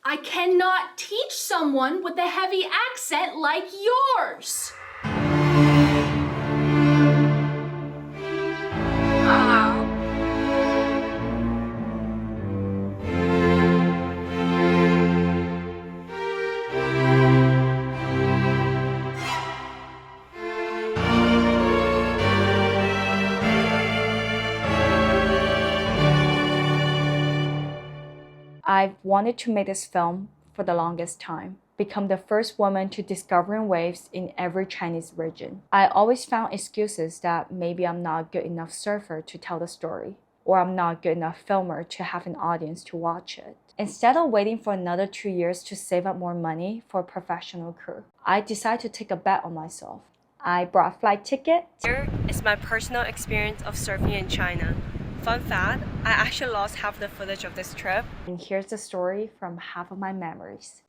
I cannot teach someone with a heavy accent like yours. I've wanted to make this film for the longest time, become the first woman to discover waves in every Chinese region. I always found excuses that maybe I'm not a good enough surfer to tell the story, or I'm not a good enough filmer to have an audience to watch it. Instead of waiting for another 2 years to save up more money for a professional crew, I decided to take a bet on myself. I bought a flight ticket. Here is my personal experience of surfing in China. Fun fact, I actually lost half the footage of this trip. And here's the story from half of my memories.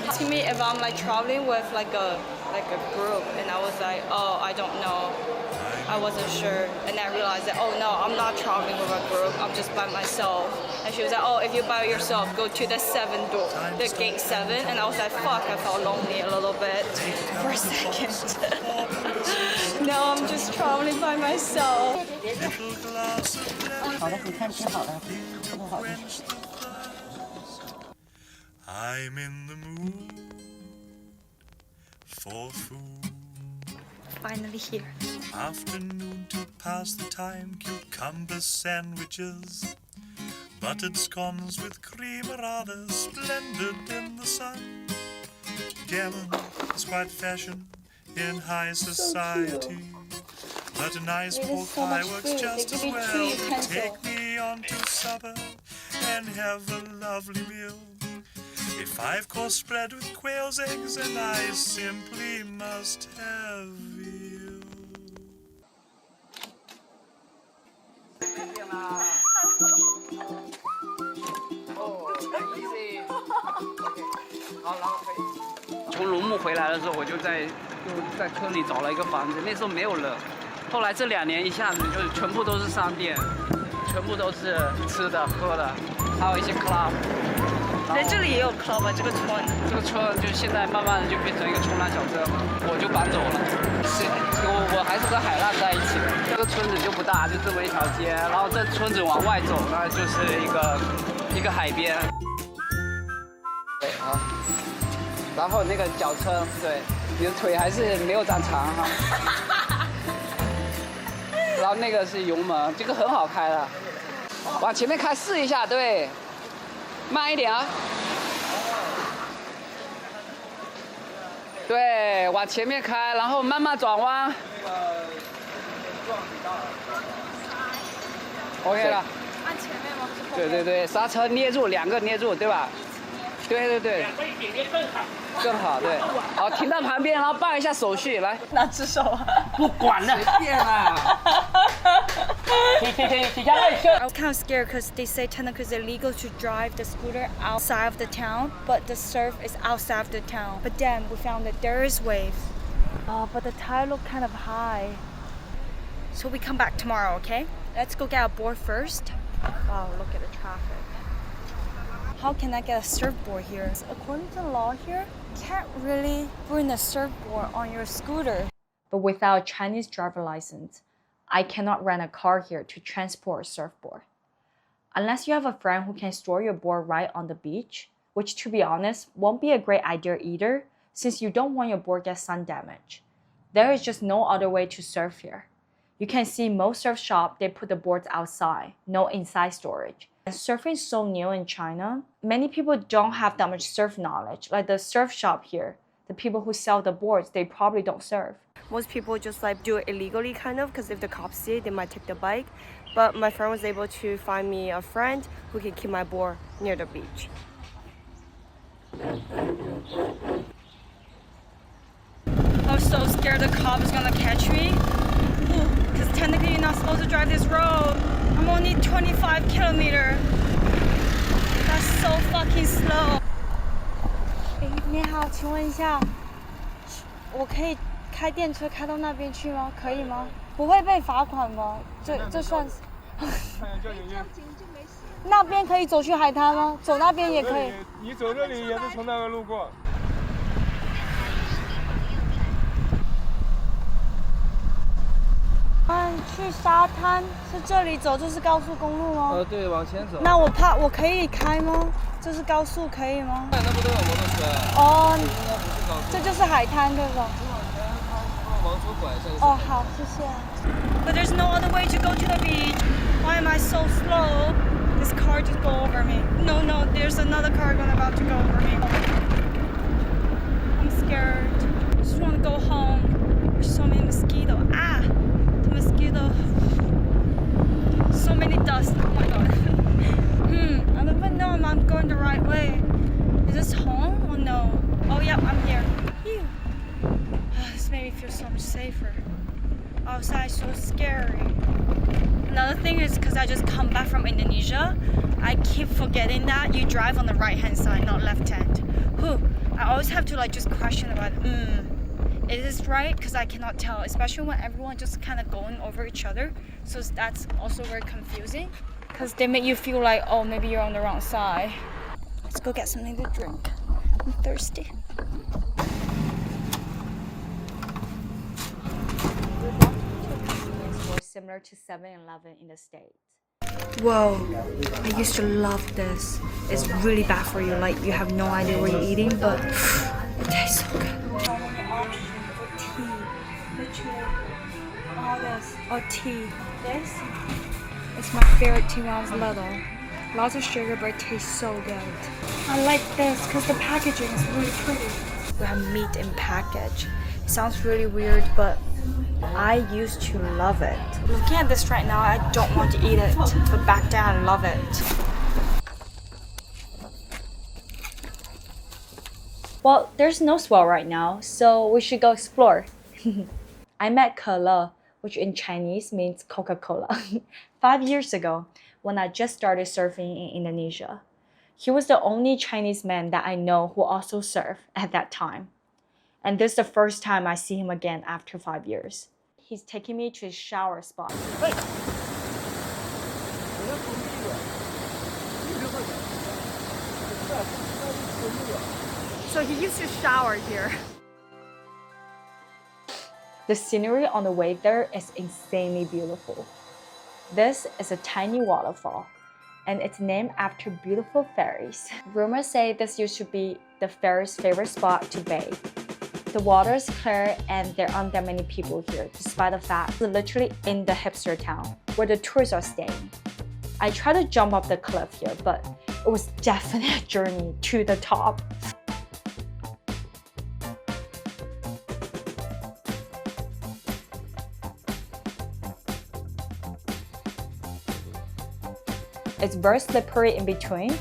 Asking me if I'm like traveling with like a group, and I was like, oh, I don't know. I wasn't sure, and I realized that, oh no, I'm not traveling with a group. I'm just by myself. And she was like, oh, if you're by yourself, go to the 7th door, the gate 7. And I was like, fuck, I felt lonely a little bit for a second. No, I'm just traveling by myself. I'm in the mood for food. Finally here. Afternoon to pass the time, cucumber sandwiches, buttered scones with cream are rather splendid in the sun. Gammon is quite fashion in high society, but a nice pork pie works just as well. Take me on to supper and have a lovely meal. A 5-course spread with quail's eggs, and I simply must have you. Oh, 从龙目回来的时候，我就在村里找了一个房子，那时候没有人。后来这2年一下子就是全部都是商店，全部都是吃的喝的，还有一些 club。在这里也有 club 啊，这个村。这个村就现在慢慢的就变成一个冲浪小镇了，我就搬走了。我还是跟海浪在一起的。这个村子就不大，就这么一条街，然后这村子往外走呢，就是一个海边。对啊，然后那个脚撑，对，你的腿还是没有长长哈。然后那个是油门，这个很好开的，往前面开试一下，对。慢一点啊！对，往前面开，然后慢慢转弯。OK 了。按前面吗？对对对，刹车捏住，2个捏住，对吧？对对对。2个一点捏更好。更好，对。好，停到旁边，然后办一下手续，来。拿只手啊？不管了，随便啦。I was kind of scared because they say technically it's illegal to drive the scooter outside of the town, but the surf is outside of the town. But then we found that there is waves. But the tide looked kind of high. So we come back tomorrow, okay? Let's go get a board first. Wow, look at the traffic. How can I get a surfboard here? According to the law here, you can't really bring a surfboard on your scooter. But without a Chinese driver license, I cannot rent a car here to transport a surfboard. Unless you have a friend who can store your board right on the beach, which to be honest, won't be a great idea either, since you don't want your board get sun damage. There is just no other way to surf here. You can see most surf shops, they put the boards outside, no inside storage. And surfing is so new in China. Many people don't have that much surf knowledge. Like the surf shop here, the people who sell the boards, they probably don't surf. Most people just like do it illegally kind of, because if the cops see it, they might take the bike. But my friend was able to find me a friend who can keep my board near the beach. I was so scared the cop is gonna catch me. Because technically you're not supposed to drive this road. I'm only 25 kilometers. That's so fucking slow. 你好，请问一下，我可以开电车开到那边去吗？可以吗？不会被罚款吗？这算是。那边可以走去海滩吗？走那边也可以。你走这里也是从那个路过。去沙滩是这里走，这是高速公路吗？对，往前走。那我怕我可以开吗？这是高速可以吗？那不都有摩托车？哦，这就是海滩对吧？往左拐一下。哦，好，谢谢。But there's no other way to go to the beach. Why am I so slow? This car just go over me. No, there's another car about to go over me. I'm scared. I just want to go home. There's so many mosquitoes. The mosquito. So many dust. Oh my god. I don't even know if I'm going the right way. Is this home or no? Oh, yep, I'm here. Phew. This made me feel so much safer. Outside so scary. Another thing is because I just come back from Indonesia, I keep forgetting that you drive on the right hand side, not left hand. I always have to like just question about is this right? Because I cannot tell, especially when everyone just kind of going over each other. So that's also very confusing because they make you feel like, oh, maybe you're on the wrong side. Let's go get something to drink. I'm thirsty. Similar to 7-Eleven in the States. Whoa, I used to love this. It's really bad for you, like you have no idea what you're eating, but it tastes so good. All this, tea. This is my favorite tea when I was little. Lots of sugar, but it tastes so good. I like this because the packaging is really pretty. We have meat in package. It sounds really weird, but I used to love it. Looking at this right now, I don't want to eat it, but back then I love it. Well, there's no swell right now, so we should go explore. I met Ke, which in Chinese means Coca-Cola, 5 years ago when I just started surfing in Indonesia. He was the only Chinese man that I know who also surfed at that time. And this is the first time I see him again after 5 years. He's taking me to his shower spot. So he used to shower here. The scenery on the way there is insanely beautiful. This is a tiny waterfall, and it's named after beautiful fairies. Rumors say this used to be the fairies' favorite spot to bathe. The water is clear and there aren't that many people here, despite the fact we're literally in the hipster town where the tourists are staying. I tried to jump up the cliff here, but it was definitely a journey to the top. It's very slippery in between.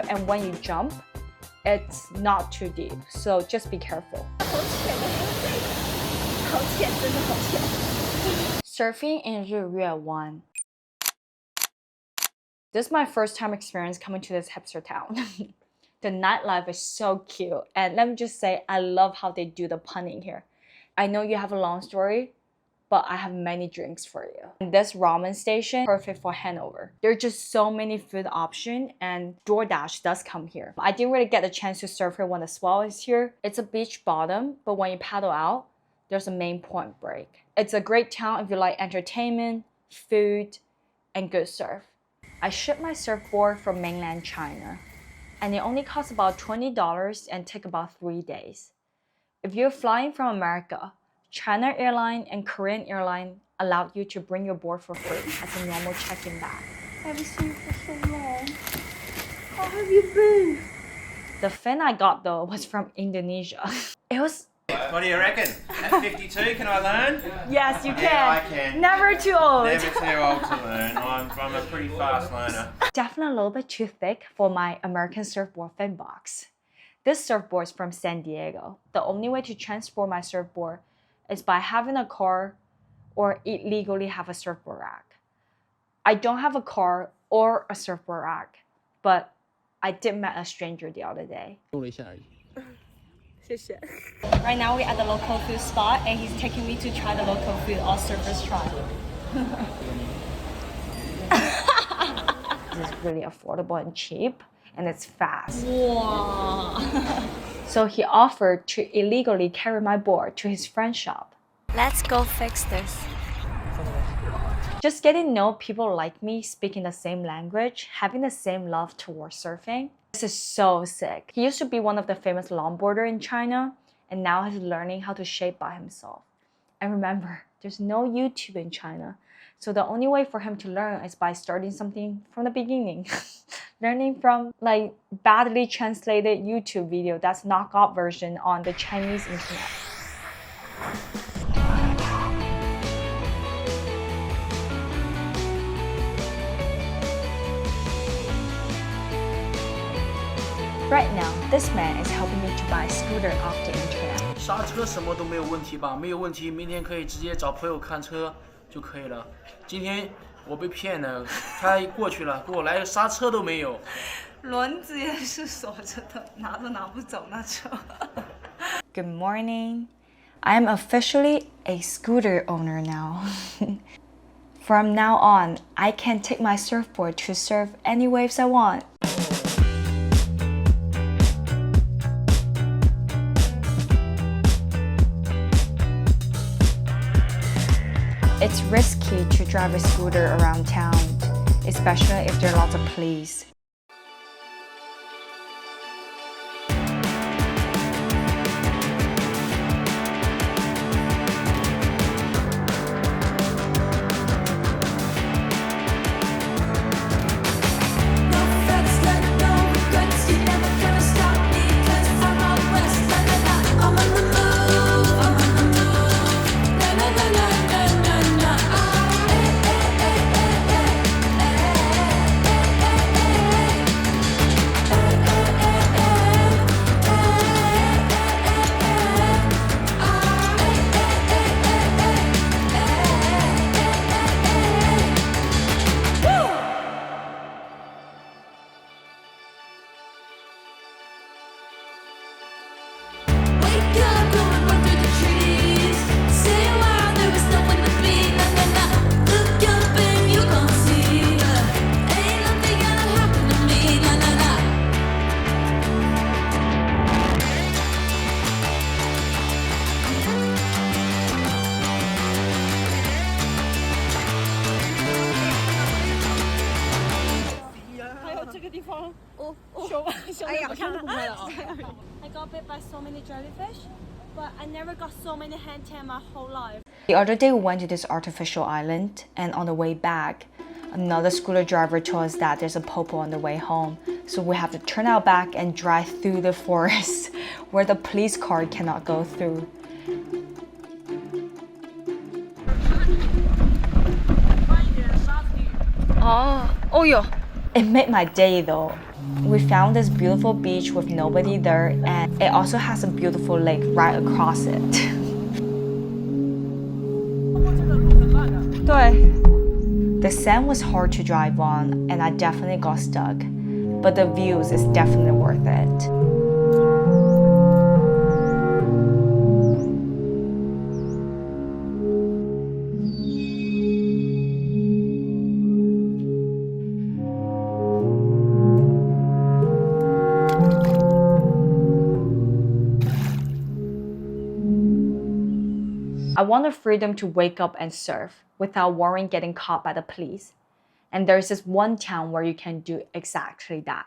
And when you jump, it's not too deep, so just be careful. Surfing in Riyuebay. This is my first time experience coming to this hipster town. The nightlife is so cute, and let me just say, I love how they do the punning here. I know you have a long story, but I have many drinks for you. And this ramen station, perfect for handover. There are just so many food options, and DoorDash does come here. I didn't really get a chance to surf here when the swell is here. It's a beach bottom, but when you paddle out, there's a main point break. It's a great town if you like entertainment, food, and good surf. I shipped my surfboard from mainland China, and it only costs about $20 and take about 3 days. If you're flying from America, China Airline and Korean Airline allowed you to bring your board for free as a normal check-in bag. I haven't seen you for so long. How have you been? The fin I got though was from Indonesia. It was... What do you reckon? F.02, can I learn? Yes, you can. Yeah, I can. Never too old. Never too old to learn. I'm a pretty fast learner. Definitely a little bit too thick for my American surfboard fin box. This surfboard is from San Diego. The only way to transport my surfboard is by having a car or illegally have a surfboard rack. I don't have a car or a surfboard rack, but I did meet a stranger the other day. Right now we're at the local food spot and he's taking me to try the local food all surfers try. This is really affordable and cheap, and it's fast. Wow. So he offered to illegally carry my board to his friend's shop. Let's go fix this. Just getting to know people like me, speaking the same language, having the same love towards surfing. This is so sick. He used to be one of the famous longboarder in China, and now he's learning how to shape by himself. And remember, there's no YouTube in China. So the only way for him to learn is by starting something from the beginning. Learning from like badly translated YouTube video that's knockoff version on the Chinese internet. Right now, this man is helping me to buy a scooter off the internet. 刹车什么都没有问题吧？没有问题，明天可以直接找朋友看车就可以了。今天我被骗了，他过去了，给我来个刹车都没有。轮子也是锁着的，拿都拿不走那车。Good morning. I'm officially a scooter owner now. From now on, I can take my surfboard to surf any waves I want. It's risky to drive a scooter around town, especially if there are lots of police. I got bit by so many jellyfish, but I never got so many hand tan my whole life. The other day we went to this artificial island, and on the way back, another scooter driver told us that there's a popo on the way home. So we have to turn out back and drive through the forest where the police car cannot go through. Oh, yeah. It made my day though. We found this beautiful beach with nobody there, and it also has a beautiful lake right across it. 对. The sand was hard to drive on, and I definitely got stuck. But the views is definitely worth it. want the freedom to wake up and surf without worrying getting caught by the police. And there's this one town where you can do exactly that.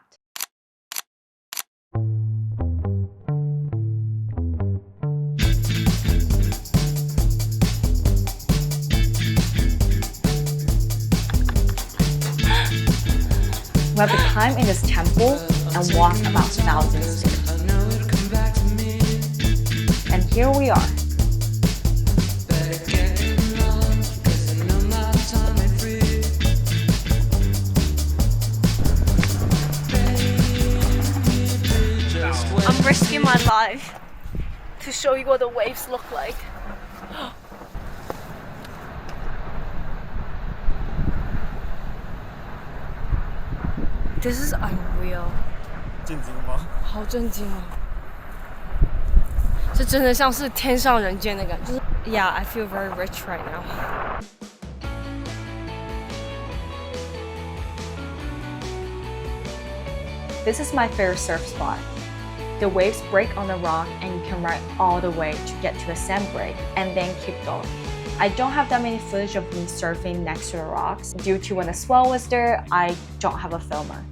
We have to climb in this temple and walk about 1,000 steps. And here we are. I'm risking my life to show you what the waves look like. This is unreal. 震惊吗？好震惊哦！这真的像是天上人间的感觉。Yeah, I feel very rich right now. This is my favorite surf spot. The waves break on the rock and you can ride all the way to get to the sand break and then keep going. I don't have that many footage of me surfing next to the rocks. Due to when the swell was there, I don't have a filmer.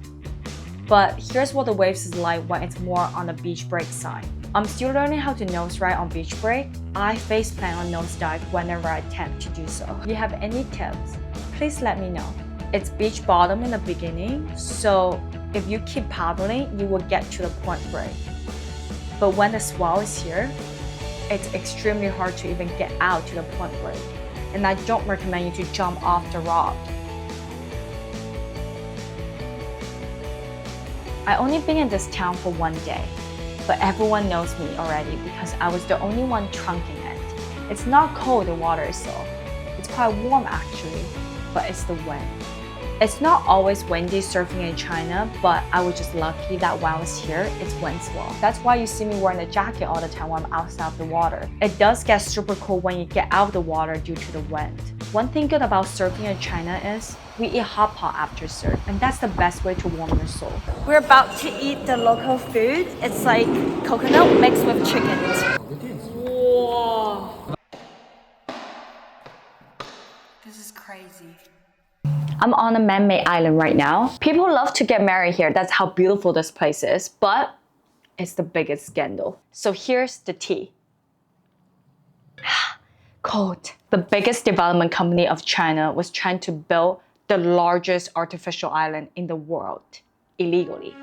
But here's what the waves is like when it's more on the beach break side. I'm still learning how to nose ride on beach break. I face plant on nosedive whenever I attempt to do so. If you have any tips, please let me know. It's beach bottom in the beginning, so if you keep paddling, you will get to the point break. But when the swell is here, it's extremely hard to even get out to the point break. And I don't recommend you to jump off the rock. I only been in this town for one day, but everyone knows me already because I was the only one trunking it. It's not cold, the water is so. It's quite warm actually, but it's the wind. It's not always windy surfing in China, but I was just lucky that when I was here, it's wind swell. That's why you see me wearing a jacket all the time when I'm outside of the water. It does get super cold when you get out of the water due to the wind. One thing good about surfing in China is we eat hot pot after surf, and that's the best way to warm your soul. We're about to eat the local food. It's like coconut mixed with chicken. Whoa. This is crazy. I'm on a man-made island right now. People love to get married here. That's how beautiful this place is, but it's the biggest scandal. So here's the tea. Cold. The biggest development company of China was trying to build the largest artificial island in the world illegally.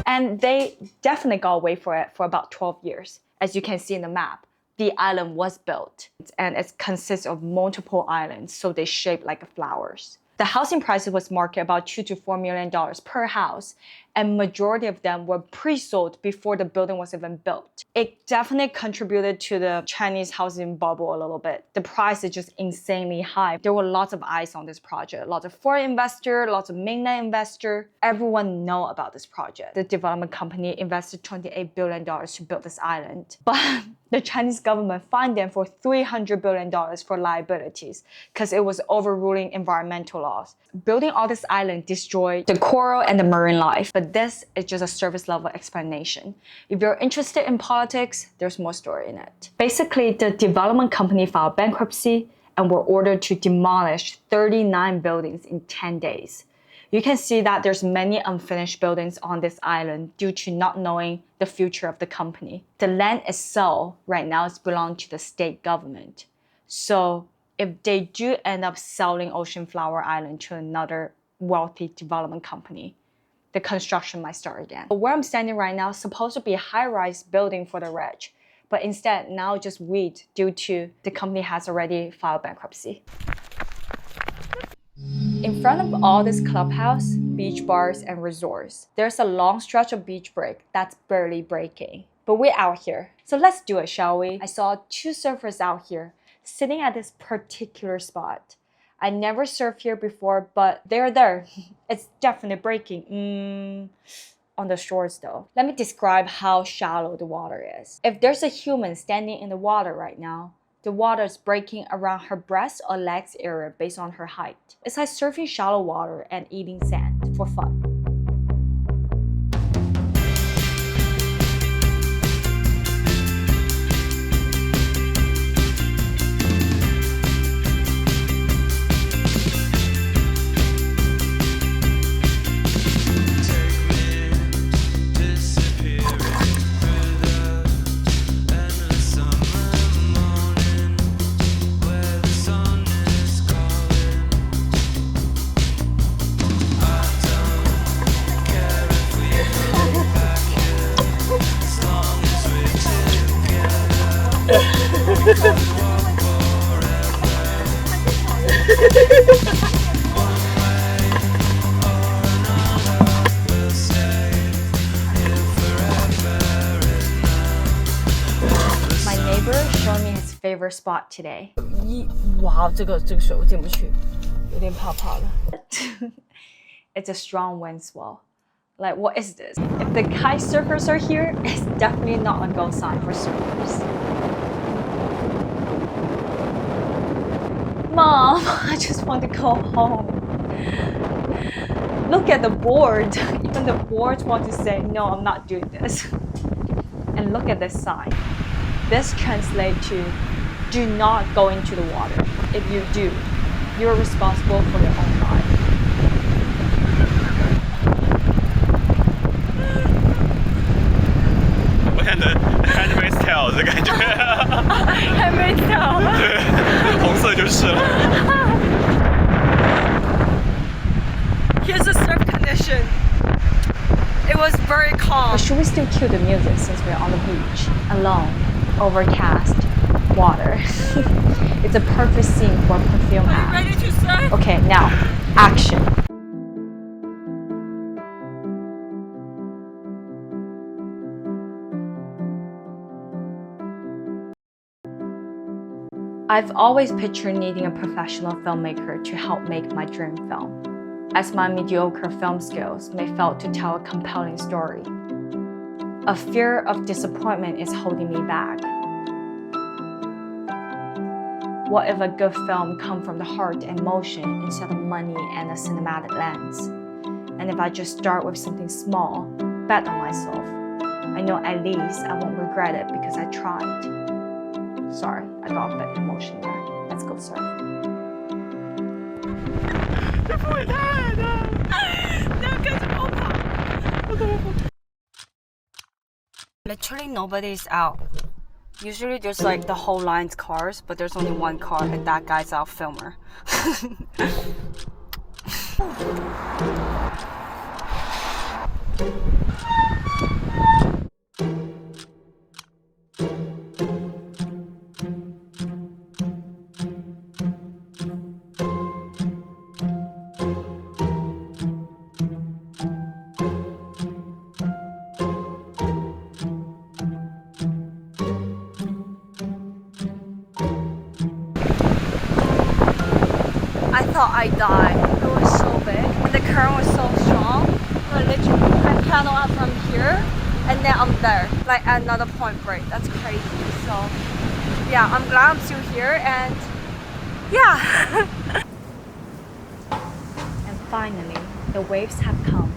And they definitely got away for it for about 12 years. As you can see in the map, the island was built and it consists of multiple islands, so they shape like flowers. The housing prices was marketed about $2 to $4 million per house, and majority of them were pre-sold before the building was even built. It definitely contributed to the Chinese housing bubble a little bit. The price is just insanely high. There were lots of eyes on this project, lots of foreign investor, lots of mainland investor. Everyone know about this project. The development company invested $28 billion to build this island, but the Chinese government fined them for $300 billion for liabilities because it was overruling environmental laws. Building all this island destroyed the coral and the marine life, but this is just a surface level explanation. If you're interested in politics, there's more story in it. Basically, the development company filed bankruptcy and were ordered to demolish 39 buildings in 10 days. You can see that there's many unfinished buildings on this island due to not knowing the future of the company. The land itself right now is belong to the state government. So if they do end up selling Ocean Flower Island to another wealthy development company, the construction might start again. But where I'm standing right now is supposed to be a high-rise building for the rich, but instead now just weed due to the company has already filed bankruptcy. In front of all this clubhouse, beach bars, and resorts, there's a long stretch of beach break that's barely breaking. But we're out here, so let's do it, shall we? I saw 2 surfers out here, sitting at this particular spot. I never surfed here before, but they're there. It's definitely breaking. On the shores though. Let me describe how shallow the water is. If there's a human standing in the water right now, The water is breaking around her breast or legs area based on her height. It's like surfing shallow water and eating sand for fun. My neighbor showed me his favorite spot today. 哇，这个水我进不去，有点怕怕了。It's a strong wind swell. Like, what is this? If the kite surfers are here, it's definitely not a go sign for surfers. Mom, I just want to go home. Look at the board. Even the boards want to say, no, I'm not doing this. And look at this sign. This translates to, do not go into the water. If you do, you're responsible for your own life. Handmaid's Tale 的感觉。Handmaid's Tale 对，红色就是了。Here's the surf condition. It was very calm. But should we still cue the music since we're on the beach, alone, overcast, water? It's a perfect scene for a perfume ad. Ready to surf? Okay, now, action. I've always pictured needing a professional filmmaker to help make my dream film, as my mediocre film skills may fail to tell a compelling story. A fear of disappointment is holding me back. What if a good film comes from the heart and emotion instead of money and a cinematic lens? And if I just start with something small, bet on myself, I know at least I won't regret it because I tried. Sorry, I got a bit emotional there. Let's go surf. Literally nobody is out. Usually there's like the whole line's cars, but there's only one car and that guy's our filmer. I thought I died. It was so big and the current was so strong. I literally can paddle out from here and then I'm there, like at another point break. That's crazy. So yeah, I'm glad I'm still here and yeah. And finally, the waves have come.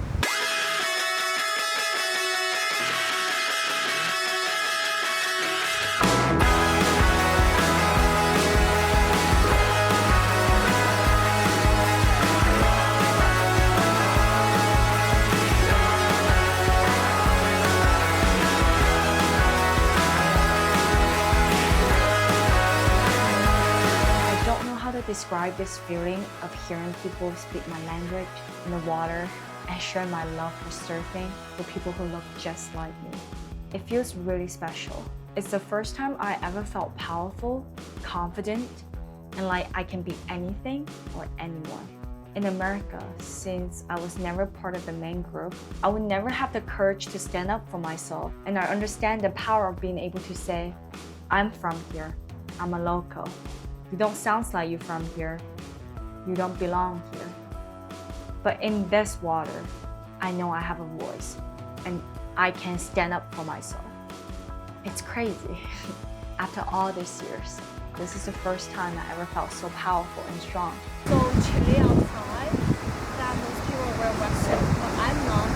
Describe this feeling of hearing people speak my language in the water and share my love for surfing with people who look just like me. It feels really special. It's the first time I ever felt powerful, confident, and like I can be anything or anyone. In America, since I was never part of the main group, I would never have the courage to stand up for myself, and I understand the power of being able to say, I'm from here, I'm a local. You don't sound like you're from here. You don't belong here. But in this water, I know I have a voice and I can stand up for myself. It's crazy. After all these years, This is the first time I ever felt so powerful and strong. So chilly outside that most people wear wetsuit, but I'm not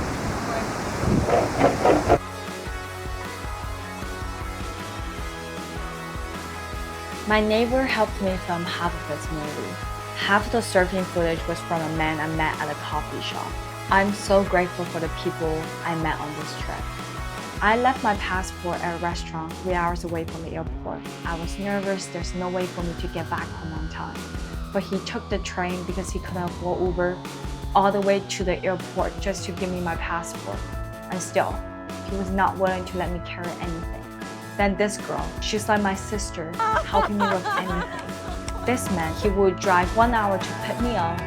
wearing. My neighbor helped me film half of this movie. Half of the surfing footage was from a man I met at a coffee shop. I'm so grateful for the people I met on this trip. I left my passport at a restaurant 3 hours away from the airport. I was nervous there's no way for me to get back home on time. But he took the train because he couldn't afford Uber all the way to the airport just to give me my passport. And still, he was not willing to let me carry anything. Then this girl, she's like my sister, helping me with anything. This man, he would drive 1 hour to pick me up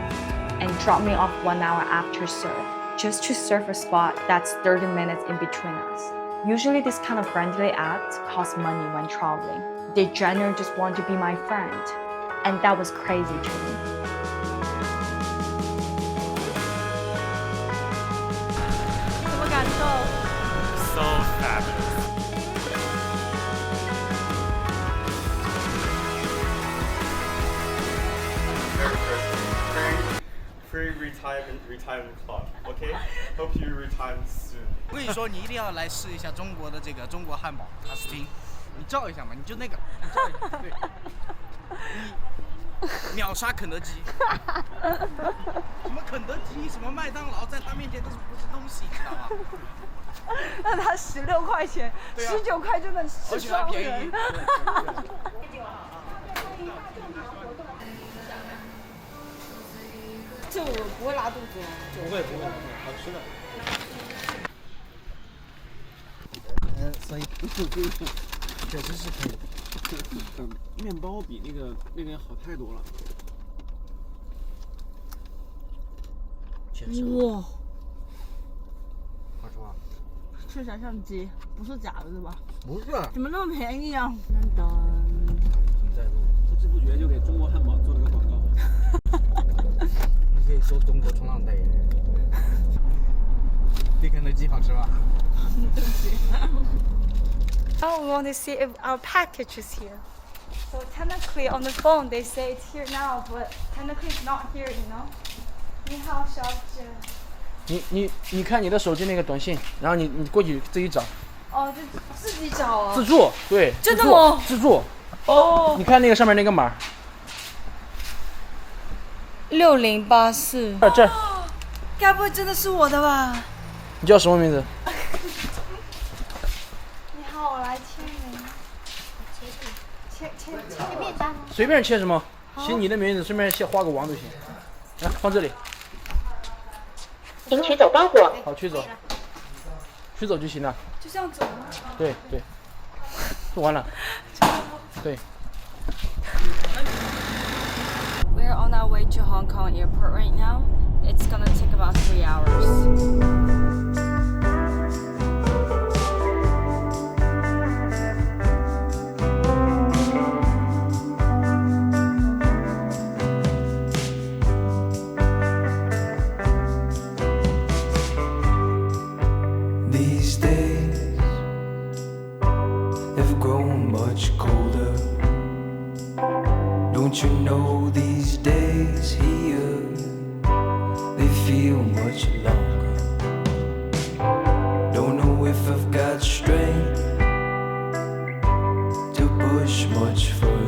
and drop me off 1 hour after surf, just to surf a spot that's 30 minutes in between us. Usually this kind of friendly act costs money when traveling. They genuinely just want to be my friend. And that was crazy to me. So fabulous. Free retirement club, okay? Hope you retire soon. 我跟你说，你一定要来试一下中国的这个中国汉堡塔斯汀，你照一下嘛，你就那个，你照一下，对，你秒杀肯德基，什么肯德基，什么麦当劳，在他面前都是不是东西，你知道吗？那他16块钱，19块就能吃而且还便宜。这我不会拉肚子哦。不会，好吃的。所以确实是可以。面包比那个要好太多了。哇，好吃吧？吃起来像鸡，不是假的对吧？不是。怎么那么便宜啊？不知不觉就给中国汉堡做了个广告。你可以说中国冲浪代言人。比肯德基好吃吗？对不起。Oh, we want to see if our package is here. So technically on the phone they say it's here now, but technically it's not here, you know? 你好，小姐。你看你的手机那个短信，然后你过去自己找。哦，就自己找啊。自助，对。真的吗？自助。哦。你看那个上面那个码。6084。这。该不会真的是我的吧？你叫什么名字？你好，我来签名。切面单吗？随便切什么，写你的名字，顺便画个王就行。来，放这里。请取走包裹。好，取走。取走就行了。就这样走吗？对，做完了。对。We're on our way to Hong Kong airport right now. It's gonna take about 3 hours. These days have grown much colder. Don't you know these days here, they feel much longer. Don't know if I've got strength to push much further.